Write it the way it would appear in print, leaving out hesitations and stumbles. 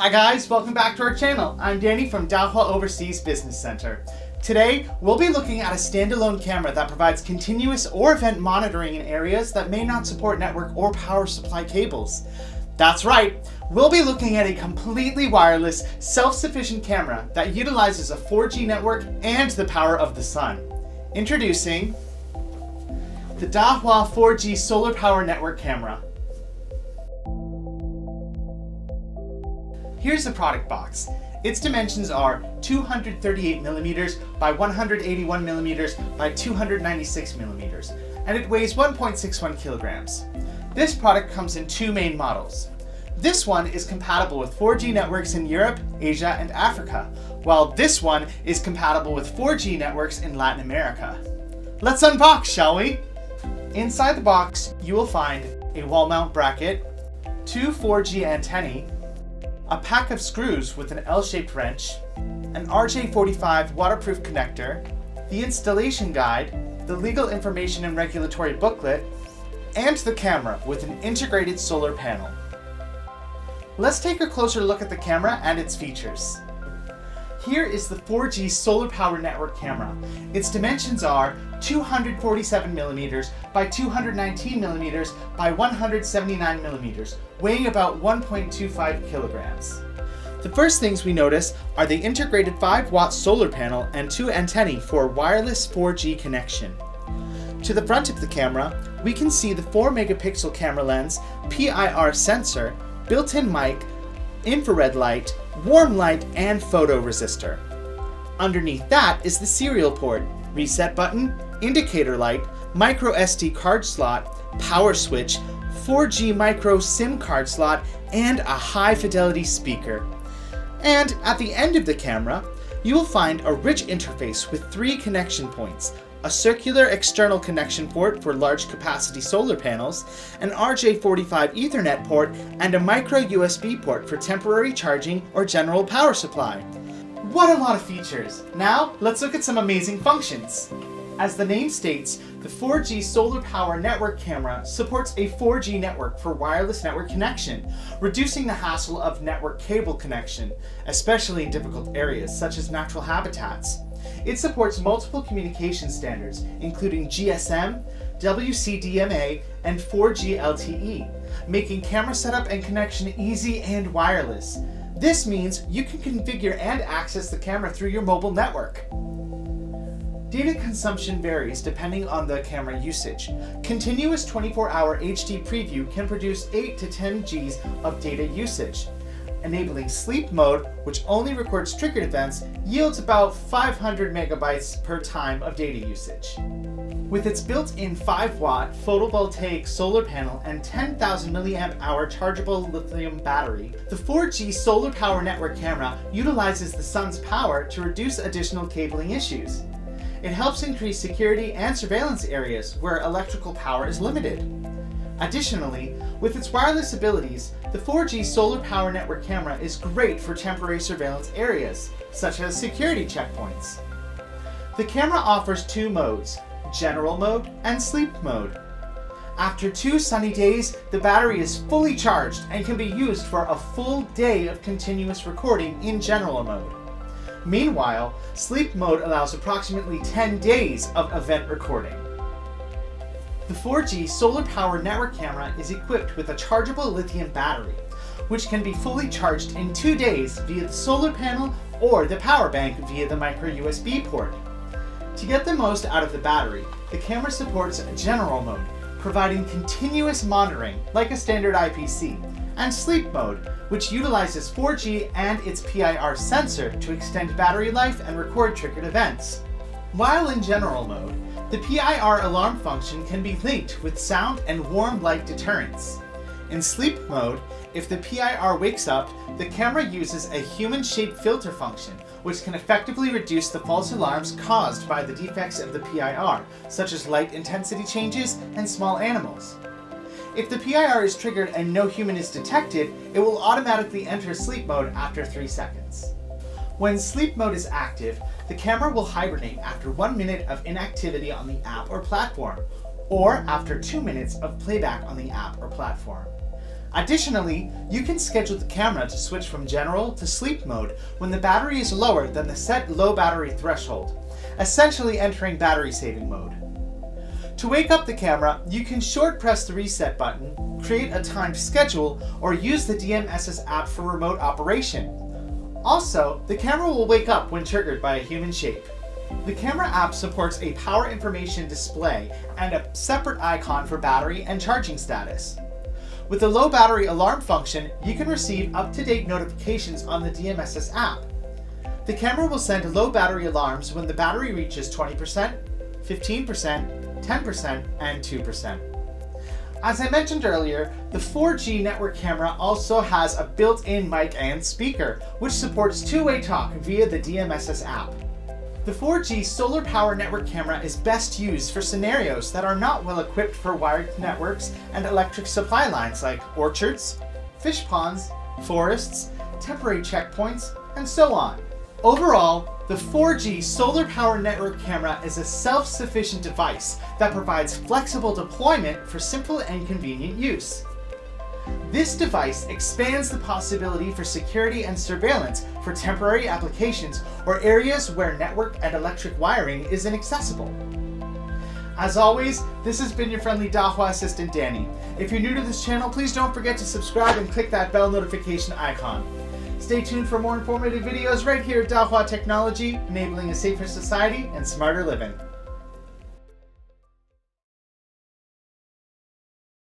Hi guys, welcome back to our channel. I'm Danny from Dahua Overseas Business Center. Today, we'll be looking at a standalone camera that provides continuous or event monitoring in areas that may not support network or power supply cables. That's right, we'll be looking at a completely wireless, self-sufficient camera that utilizes a 4G network and the power of the sun. Introducing the Dahua 4G Solar Power Network Camera. Here's the product box. Its dimensions are 238mm by 181mm by 296mm, and it weighs 1.61 kilograms. This product comes in two main models. This one is compatible with 4G networks in Europe, Asia, and Africa, while this one is compatible with 4G networks in Latin America. Let's unbox, shall we? Inside the box, you will find a wall mount bracket, two 4G antennae, a pack of screws with an L-shaped wrench, an RJ45 waterproof connector, the installation guide, the legal information and regulatory booklet, and the camera with an integrated solar panel. Let's take a closer look at the camera and its features. Here is the 4G Solar Power Network camera. Its dimensions are 247mm by 219mm by 179mm, weighing about 1.25 kilograms. The first things we notice are the integrated 5-watt solar panel and two antennae for wireless 4G connection. To the front of the camera, we can see the 4-megapixel camera lens, PIR sensor, built-in mic, infrared light, warm light, and photo resistor. Underneath that is the serial port, reset button, indicator light, micro SD card slot, power switch, 4G micro SIM card slot, and a high-fidelity speaker. And at the end of the camera, you will find a rich interface with 3 connection points: a circular external connection port for large capacity solar panels, an RJ45 Ethernet port, and a micro USB port for temporary charging or general power supply. What a lot of features! Now, let's look at some amazing functions. As the name states, the 4G Solar Power Network camera supports a 4G network for wireless network connection, reducing the hassle of network cable connection, especially in difficult areas such as natural habitats. It supports multiple communication standards, including GSM, WCDMA, and 4G LTE, making camera setup and connection easy and wireless. This means you can configure and access the camera through your mobile network. Data consumption varies depending on the camera usage. Continuous 24-hour HD preview can produce 8 to 10 Gs of data usage. Enabling sleep mode, which only records triggered events, yields about 500 megabytes per time of data usage. With its built-in 5-watt photovoltaic solar panel and 10,000 mAh chargeable lithium battery, the 4G Solar Power Network camera utilizes the sun's power to reduce additional cabling issues. It helps increase security and surveillance areas where electrical power is limited. Additionally, with its wireless abilities, the 4G Solar Power Network camera is great for temporary surveillance areas, such as security checkpoints. The camera offers 2 modes, General Mode and Sleep Mode. After 2 sunny days, the battery is fully charged and can be used for a full day of continuous recording in General Mode. Meanwhile, Sleep Mode allows approximately 10 days of event recording. The 4G Solar Power Network camera is equipped with a chargeable lithium battery, which can be fully charged in 2 days via the solar panel or the power bank via the micro USB port. To get the most out of the battery, the camera supports General Mode, providing continuous monitoring like a standard IPC, and Sleep Mode, which utilizes 4G and its PIR sensor to extend battery life and record triggered events. While in General Mode, the PIR alarm function can be linked with sound and warm light deterrence. In Sleep Mode, if the PIR wakes up, the camera uses a human-shaped filter function, which can effectively reduce the false alarms caused by the defects of the PIR, such as light intensity changes and small animals. If the PIR is triggered and no human is detected, it will automatically enter sleep mode after 3 seconds. When sleep mode is active, the camera will hibernate after 1 minute of inactivity on the app or platform, or after 2 minutes of playback on the app or platform. Additionally, you can schedule the camera to switch from general to sleep mode when the battery is lower than the set low battery threshold, essentially entering battery saving mode. To wake up the camera, you can short press the reset button, create a timed schedule, or use the DMSS app for remote operation. Also, the camera will wake up when triggered by a human shape. The camera app supports a power information display and a separate icon for battery and charging status. With the low battery alarm function, you can receive up-to-date notifications on the DMSS app. The camera will send low battery alarms when the battery reaches 20%, 15%, 10%, and 2%. As I mentioned earlier, the 4G network camera also has a built-in mic and speaker, which supports two-way talk via the DMSS app. The 4G solar power network camera is best used for scenarios that are not well equipped for wired networks and electric supply lines like orchards, fish ponds, forests, temporary checkpoints, and so on. Overall, the 4G solar power network camera is a self-sufficient device that provides flexible deployment for simple and convenient use. This device expands the possibility for security and surveillance for temporary applications or areas where network and electric wiring is inaccessible. As always, this has been your friendly Dahua assistant, Danny. If you're new to this channel, please don't forget to subscribe and click that bell notification icon. Stay tuned for more informative videos right here at Dahua Technology, enabling a safer society and smarter living.